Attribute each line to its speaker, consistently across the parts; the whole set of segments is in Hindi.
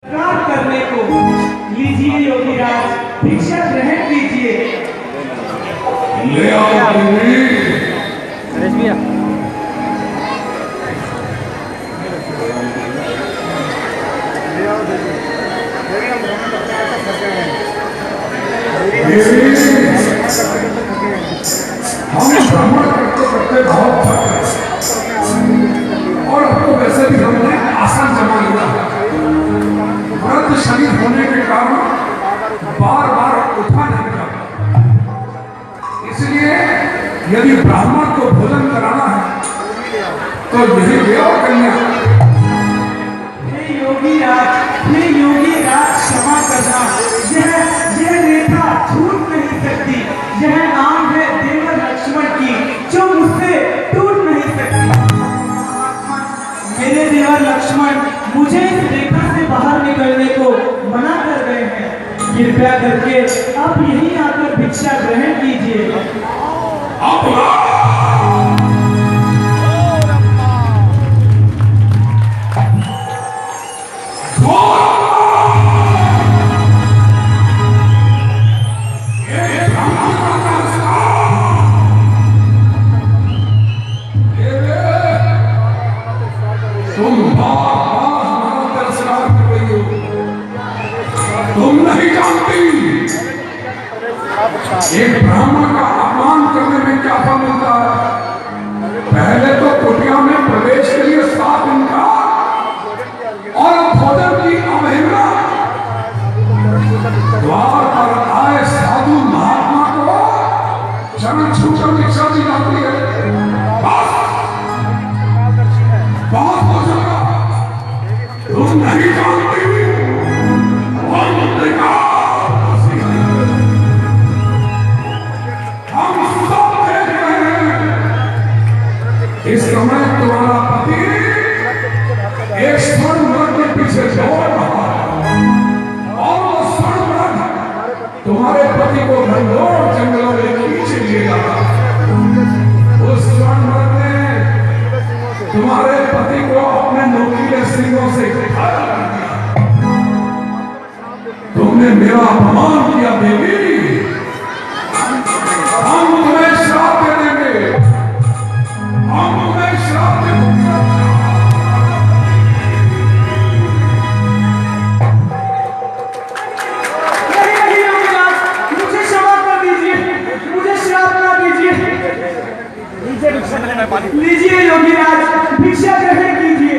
Speaker 1: करने को लीजिए योगी राज, भिक्षा ग्रहण कीजिए।
Speaker 2: ले आओ
Speaker 3: नरेश भैया
Speaker 2: हम भ्रमण करते करते बहुत थक गए और अब तो वैसे भी हमने आसन जमा लिया। व्रत शरीर होने के कारण बार बार उठा नहीं जाता, इसलिए यदि ब्राह्मण को भोजन कराना है तो यही ले आओ कन्या।
Speaker 1: हे योगी राज क्षमा करना, यह रेखा छूट नहीं सकती। यह नाम है देवर लक्ष्मण की, जो मुझसे टूट नहीं सकती। मेरे देवर लक्ष्मण मुझे इस रेखा से बाहर निकलने को मना कर रहे हैं। कृपया करके आप यहीं आकर भिक्षा ग्रहण कीजिए।
Speaker 2: तुम नहीं जानती एक ब्राह्मण का अपमान करने में क्या फल मिलता है। पहले तो कुटिया में प्रवेश के लिए 7 दिन का और भोजन की अवहेलना। द्वार पर आए साधु महात्मा को चरण छूकर भिक्षा दी जाती है। बहुत हो जाएगा, तुम नहीं जानती। इस समय तुम्हारा पति एक स्वर्ण मृग के पीछे दौड़ रहा है और वो स्वर्ण मृग तुम्हारे पति को घनघोर जंगलों में खींच लिए जाता है। उस स्वर्ण मृग ने तुम्हारे पति को अपने नोकीले सिंगों से घायल कर दिया। तुमने मेरा अपमान किया देवी, हम तुम्हें श्राप दे देंगे, हम तुम्हें श्राप दे देंगे।
Speaker 1: नहीं योगीराज, मुझे क्षमा कर दीजिए, मुझे श्राप ना दीजिए। लीजिए योगीराज, भिक्षा ग्रहण कीजिए।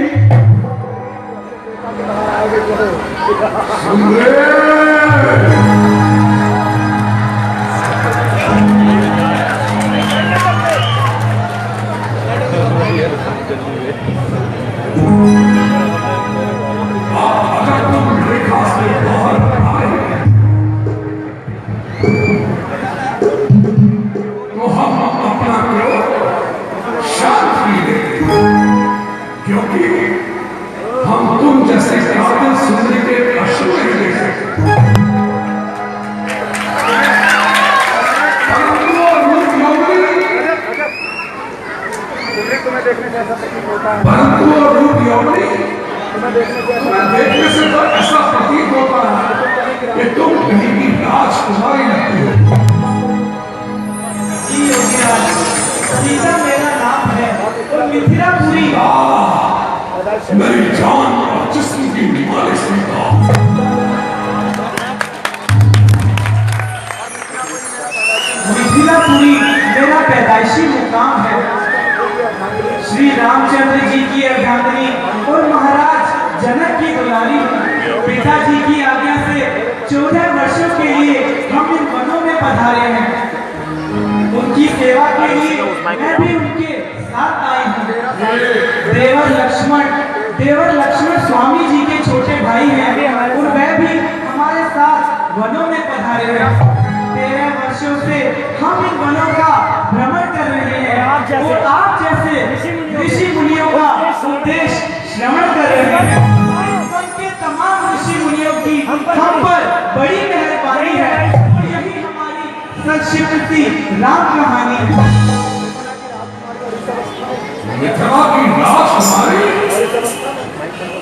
Speaker 2: अगर तुम रेखा से बाहर आए तो हम अपना क्रोध शांत कीजिए, क्योंकि हम तुम जैसे कातिल सुंदरी के अश्रु नहीं देख सकते। परंतु वो रूप यौवनी तुम्हें देखने से तो ऐसा प्रतीत होता है कि तुम कहीं की राजकुमारी लगती हो।
Speaker 1: जी योगीराज, सीता मेरा नाम है और मिथिलापुरी।
Speaker 2: मेरी जान और जिस्म की मालिश सीता।
Speaker 1: मिथिलापुरी मेरा पैदाइशी मुकाम है। श्री रामचंद्र जी की अर्धांगिनी और महाराज जनक की दुलारी। पिताजी की आज्ञा से 14 वर्षों के लिए हम इन वनों में पधारे हैं। उनकी सेवा के लिए मैं भी उनके साथ आई हूँ। देवर लक्ष्मण स्वामी जी के छोटे भाई हैं और वह भी हमारे साथ वनों में पधारे हैं। 13 वर्षों से हम इन वनों का भ्रमण कर रहे हैं और आप जैसे ऋषि मुनियों का उपदेश श्रवण कर रहे हैं। वन के तमाम ऋषि मुनियों की हम पर बड़ी मेहरबानी है और यही हमारी संक्षिप्त सी राम कहानी है।
Speaker 2: मिथिला की राजकुमारी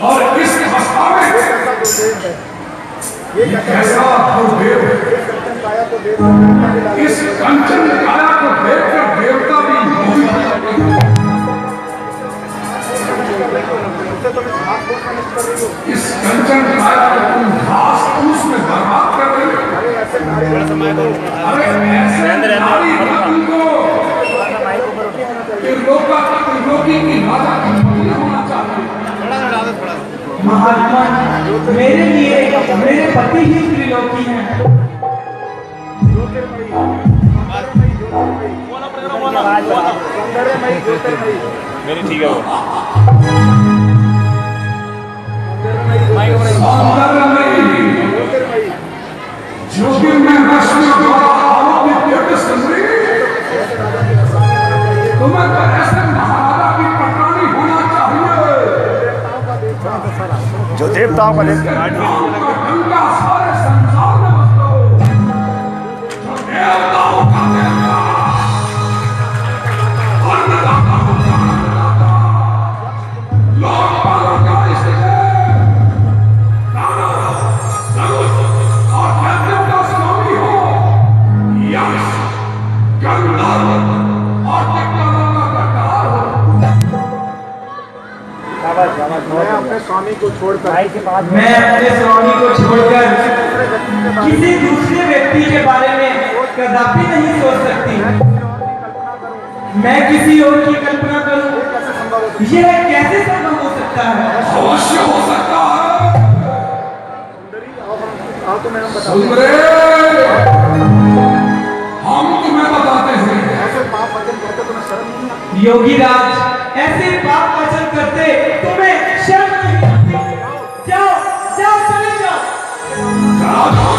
Speaker 2: और इस अवस्था में कैसा देव, इस कंचन काया को देखकर देवता भी मोहित, इस कंचन काया को तुम घास फूस में बर्बाद कर रहे हो। अरे ऐसे नारी रत्न को त्रिलोकी की राजा की पत्नी होना चाहिए।
Speaker 1: महात्मा, मेरे लिए मेरे पति ही त्रिलोकी हैं।
Speaker 3: मेरी ठीक है वो।
Speaker 2: ज्योतिर्मय रश्मि द्वारा आलोकित दिव्य सुंदरी, तुम्हें तो ऐसे महाराजा की पटानी होना चाहिए
Speaker 3: जो देवताओं का
Speaker 2: गंगा सारे संसार में बसो, जो देवताओं का देवता, अन्नदाता का अन्नदाता, लोकपालों का इष्टदेव, दानव, धनुष और दैत्यों का स्वामी हो, यक्ष, गंधर्व और दिक्पालों का कर्तार हो।
Speaker 4: मैं अपने स्वामी को छोड़कर
Speaker 1: किसी दूसरे व्यक्ति के बारे में कदापि नहीं सोच सकती। मैं किसी और की कल्पना करूं, यह कैसे संभव हो सकता है?
Speaker 2: अवश्य हो सकता है। सुंदरे, हम तुम्हें बताते हैं।
Speaker 4: ऐसे पाप वचन कहते तुम्हें शर्म नहीं आती?
Speaker 1: योगी राज, ऐसे पाप वचन करते तुम्हें शर्म नहीं आती? जाओ जाओ, चले जाओ।
Speaker 2: चला जाओ।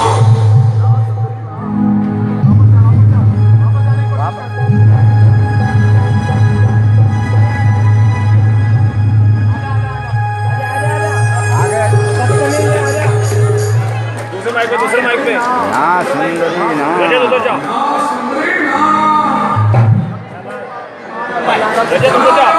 Speaker 3: दूसरे माइक पे
Speaker 5: हाँ सुंदरी ना
Speaker 3: रजत उधर जाओ,
Speaker 2: ना सुंदरी ना।
Speaker 3: रजत उधर जाओ।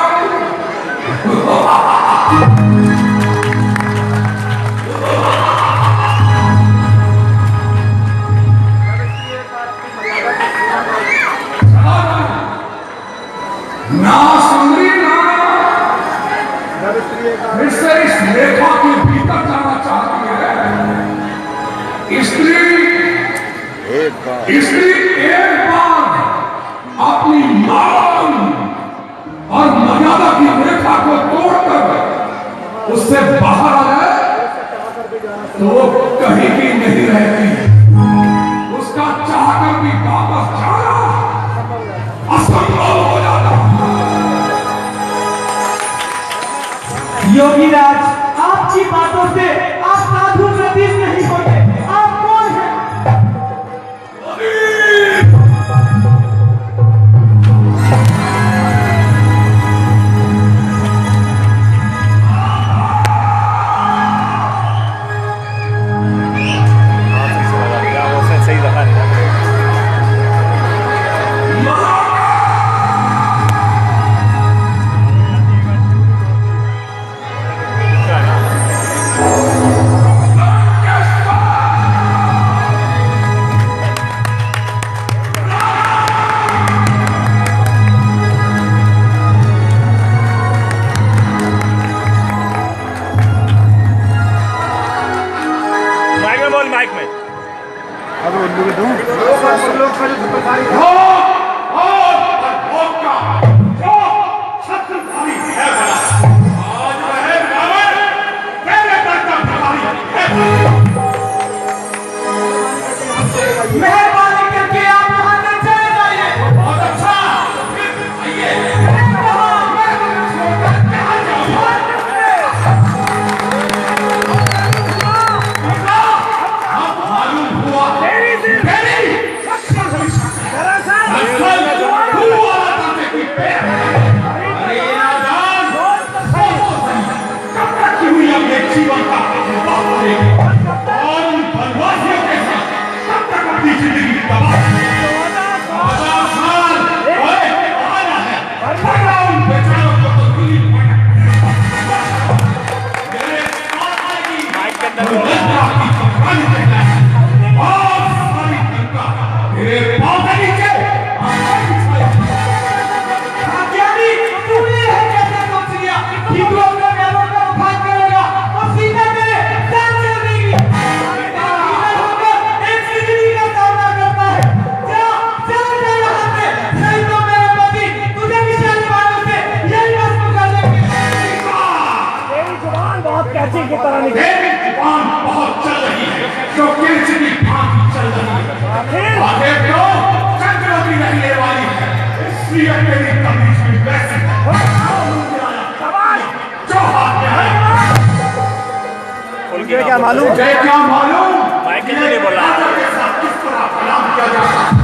Speaker 2: ना सुंदरी ना। फिर से इस रेखा के भीतर जाना चाहती है। स्त्री एक बार अपनी मान और मर्यादा की रेखा को तोड़कर उससे बाहर आ जाए तो वो कहीं भी नहीं रहती। उसका चाहकर भी वापस जाना असंभव हो जाता।
Speaker 1: योगी राज, आपकी बातों से आप साधु प्रतीत नहीं होते। आप कौन हैं?
Speaker 3: सही लगा माइक में।
Speaker 4: अब उल्लू दूं लोग खड़े तो भाई
Speaker 1: मेहरबानी करके आप वहां से चले जाइए।
Speaker 2: बहुत अच्छा। मालूम हुआ महादेव क्यों चंद्रवती रहने वाली है, इसलिए तेरी तमीज भी वैसी है। जो हाथ में है
Speaker 3: क्या मालूम?
Speaker 2: मुझे क्या मालूम
Speaker 3: माइक के लिए नहीं बोल रहा।
Speaker 2: के साथ किस तरह कलाम किया जाता है।